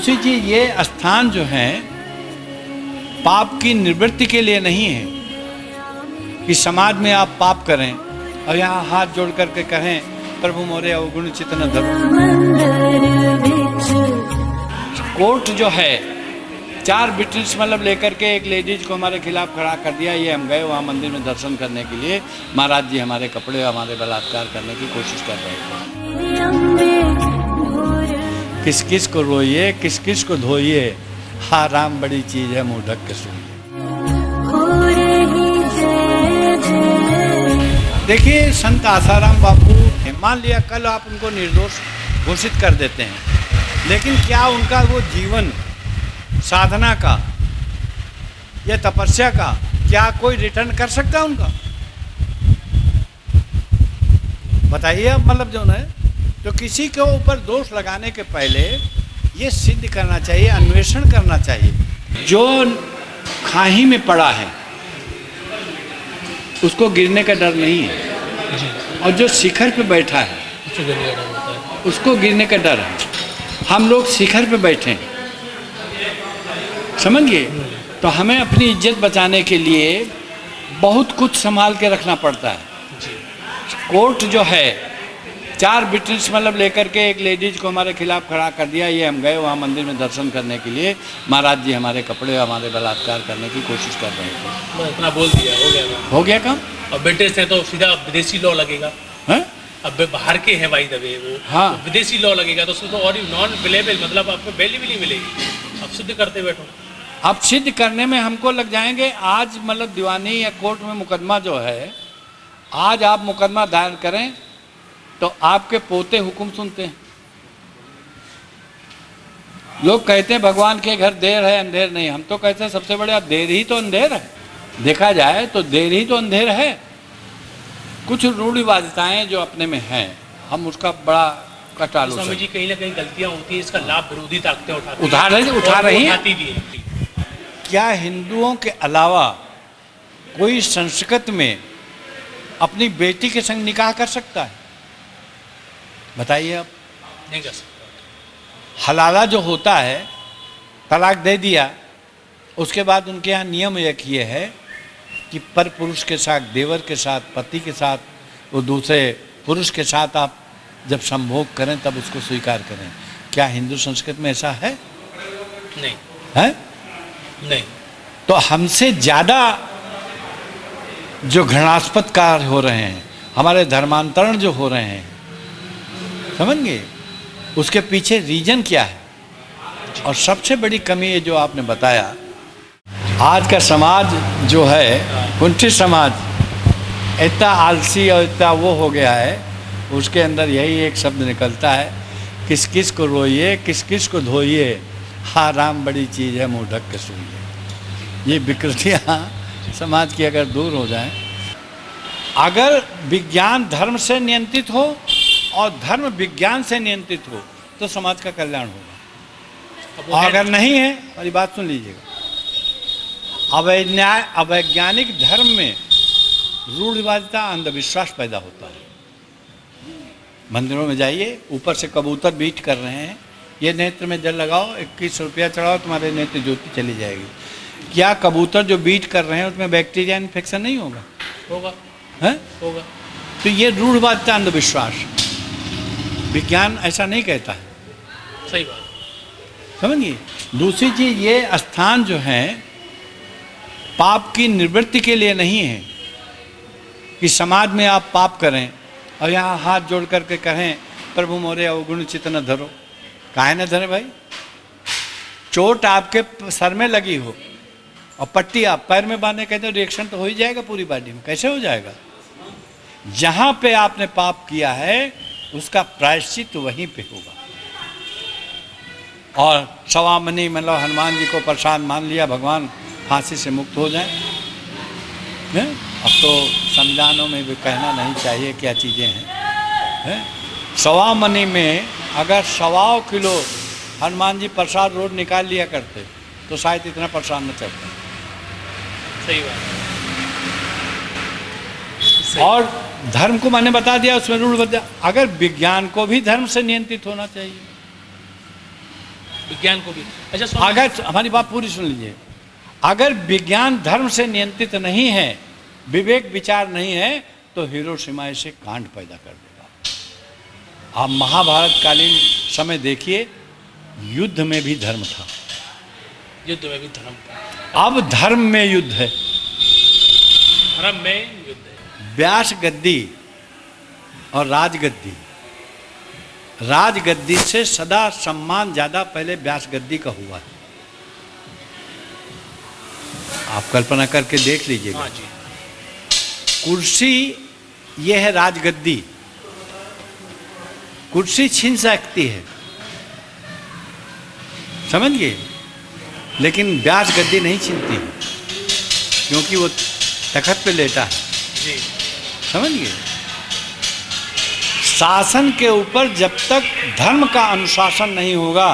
दूसरी चीज, ये स्थान जो है पाप की निवृत्ति के लिए नहीं है कि समाज में आप पाप करें और यहाँ हाथ जोड़ करके कहें प्रभु मोरे अवगुण चित्त न धरो। कोर्ट जो है 4 विटनेस मतलब लेकर के एक लेडीज को हमारे खिलाफ खड़ा कर दिया। ये हम गए वहाँ मंदिर में दर्शन करने के लिए, महाराज जी हमारे कपड़े हमारे बलात्कार करने की कोशिश कर रहे थे। किस किस को रोइए, किस किस को धोइए, हाँ राम बड़ी चीज है मुंह ढक के सुनिए। देखिए संत आसाराम बापू, मान लिया कल आप उनको निर्दोष घोषित कर देते हैं, लेकिन क्या उनका वो जीवन साधना का या तपस्या का क्या कोई रिटर्न कर सकता है उनका? बताइए आप। मतलब जो है तो किसी के ऊपर दोष लगाने के पहले ये सिद्ध करना चाहिए, अन्वेषण करना चाहिए। जो खाई में पड़ा है उसको गिरने का डर नहीं है, और जो शिखर पे बैठा है उसको गिरने का डर है। हम लोग शिखर पे बैठे हैं, समझिए। तो हमें अपनी इज्जत बचाने के लिए बहुत कुछ संभाल के रखना पड़ता है। कोर्ट जो है 4 विटनेस मतलब लेकर के एक लेडीज को हमारे खिलाफ खड़ा कर दिया। ये हम गए वहाँ मंदिर में दर्शन करने के लिए, महाराज जी हमारे कपड़े हमारे बलात्कार करने की कोशिश कर रहे थे। इतना बोल दिया, हो गया काम। अब विटनेस है तो सीधा विदेशी लॉ लगेगा है? अब बाहर के हैं भाई दबे वो, हाँ। तो विदेशी लॉ लगेगा तो उसमें तो और नॉन बेलेबल, मतलब आपको बेल भी नहीं मिलेगी। अब सिद्ध करते बैठो। अब सिद्ध करने में हमको लग जाएंगे। आज मतलब दीवानी या कोर्ट में मुकदमा जो है, आज आप मुकदमा दायर करें तो आपके पोते हुक्म सुनते हैं। लोग कहते हैं भगवान के घर देर है अंधेर नहीं। हम तो कहते हैं सबसे बड़ा देर ही तो अंधेर है। देखा जाए तो देर ही तो अंधेर है। कुछ रूढ़िवादिताएं जो अपने में हैं, हम उसका बड़ा कटालू। स्वामी जी कहीं ना कहीं गलतियां होती हैं, इसका लाभ विरोधी ताकतें उठा रही हैं। क्या हिंदुओं के अलावा कोई संस्कृत में अपनी बेटी के संग निकाह कर सकता है? बताइए आप। नहीं कर सकता। हलाला जो होता है, तलाक दे दिया, उसके बाद उनके यहाँ नियम एक ये है कि पर पुरुष के साथ, देवर के साथ, पति के साथ, वो दूसरे पुरुष के साथ आप जब संभोग करें तब उसको स्वीकार करें। क्या हिंदू संस्कृति में ऐसा है? नहीं है? नहीं। तो हमसे ज़्यादा जो घृणास्पद कार्य हो रहे हैं, हमारे धर्मांतरण जो हो रहे हैं, समझ गए, उसके पीछे रीजन क्या है? और सबसे बड़ी कमी है जो आपने बताया, आज का समाज जो है, कुंठित समाज, इतना आलसी और इतना वो हो गया है, उसके अंदर यही एक शब्द निकलता है, किस किस को रोइए, किस किस को धोइए, हाँ राम बड़ी चीज़ है मुंह ढक के सुनिए। ये विकृतियाँ समाज की अगर दूर हो जाएं, अगर विज्ञान धर्म से नियंत्रित हो और धर्म विज्ञान से नियंत्रित हो तो समाज का कल्याण होगा। और अगर नहीं है, मेरी बात सुन लीजिएगा, अवैज्ञानिक धर्म में रूढ़िवादिता, अंधविश्वास पैदा होता है। मंदिरों में जाइए, ऊपर से कबूतर बीट कर रहे हैं, ये नेत्र में जल लगाओ, 21 रुपया चढ़ाओ, तुम्हारे नेत्र ज्योति चली जाएगी। क्या कबूतर जो बीट कर रहे हैं उसमें बैक्टीरिया इन्फेक्शन नहीं होगा? होगा है? होगा। तो ये रूढ़िवादिता, अंधविश्वास, विज्ञान ऐसा नहीं कहता है। सही बात, समझिए। दूसरी चीज, ये स्थान जो है पाप की निवृत्ति के लिए नहीं है कि समाज में आप पाप करें और यहाँ हाथ जोड़ करके कहें प्रभु मोरे अवगुण चित्त न धरो। काहे न धरे भाई? चोट आपके सर में लगी हो और पट्टी आप पैर में बांधे, कहते हो रिएक्शन तो हो ही जाएगा पूरी बॉडी में। कैसे हो जाएगा? जहाँ पे आपने पाप किया है उसका प्रायश्चित वहीं पे होगा। और सवामनी मतलब हनुमान जी को प्रसाद मान लिया, भगवान फांसी से मुक्त हो जाए। अब तो संविधानों में भी कहना नहीं चाहिए क्या चीज़ें हैं। सवामनी में अगर 1.25 किलो हनुमान जी प्रसाद रोज निकाल लिया करते तो शायद इतना प्रसाद न चलता। सही बात। और धर्म को मैंने बता दिया, उसमें रूढ़ बता। अगर विज्ञान को भी धर्म से नियंत्रित होना चाहिए, विज्ञान को भी। अच्छा स्वामी, अगर हमारी बात पूरी सुन लीजिए, अगर विज्ञान धर्म से नियंत्रित नहीं है, विवेक विचार नहीं है, तो हिरोशिमा से कांड पैदा कर देगा। आप महाभारत कालीन समय देखिए, युद्ध में भी धर्म था, युद्ध में भी धर्म था। अब धर्म में युद्ध है, धर्म में युद्ध है। व्यास गद्दी और राजगद्दी, राजगद्दी से सदा सम्मान ज्यादा पहले व्यास गद्दी का हुआ है। आप कल्पना करके देख लीजिएगा। हाँ जी। कुर्सी ये है राजगद्दी, कुर्सी छीन सकती है, समझ गए, लेकिन व्यास गद्दी नहीं छीनती, क्योंकि वो तखत पे लेटा है। जी। समझ गए। शासन के ऊपर जब तक धर्म का अनुशासन नहीं होगा,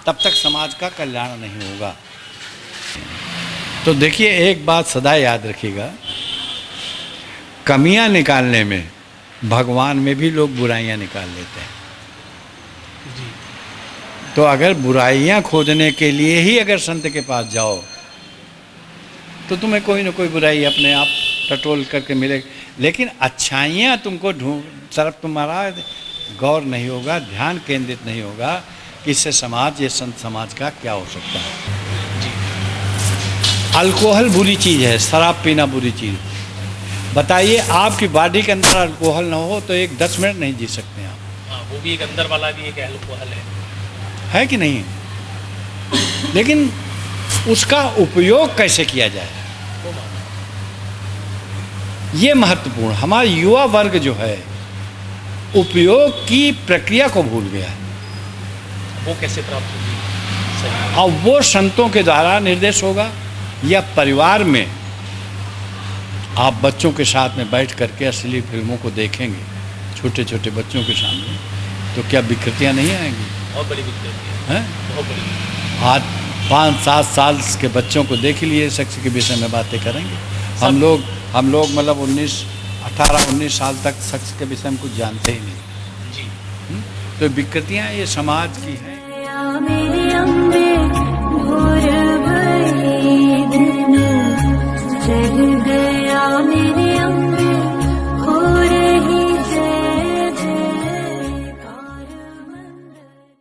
तब तक समाज का कल्याण नहीं होगा। तो देखिए, एक बात सदा याद रखिएगा, कमियां निकालने में भगवान में भी लोग बुराइयां निकाल लेते हैं। जी। तो अगर बुराइयां खोजने के लिए ही अगर संत के पास जाओ, तो तुम्हें कोई ना कोई बुराई अपने आप टटोल करके मिलेगी, लेकिन अच्छाइयाँ तुमको तरफ तुम्हारा गौर नहीं होगा, ध्यान केंद्रित नहीं होगा कि इससे समाज, ये संत समाज का क्या हो सकता है। अल्कोहल बुरी चीज़ है, शराब पीना बुरी चीज़। बताइए, आपकी बॉडी के अंदर अल्कोहल ना हो तो एक 10 मिनट नहीं जी सकते आप। हाँ, वो भी एक अंदर वाला भी एक अल्कोहल है कि नहीं? लेकिन उसका उपयोग कैसे किया जाए, ये महत्वपूर्ण। हमारा युवा वर्ग जो है, उपयोग की प्रक्रिया को भूल गया है। वो कैसे प्राप्त होगी? सही। और वो संतों के द्वारा निर्देश होगा, या परिवार में आप बच्चों के साथ में बैठ करके अश्लील फिल्मों को देखेंगे, छोटे छोटे बच्चों के सामने, तो क्या विकृतियाँ नहीं आएंगी? बहुत बड़ी विकृति है, बहुत बड़ी। आज 5-7 साल के बच्चों को देख लिए सेक्स के विषय में बातें करेंगे। हम लोग मतलब 18-19 साल तक सेक्स के विषय में कुछ जानते ही नहीं। जी। तो विकृतियाँ ये समाज की हैं।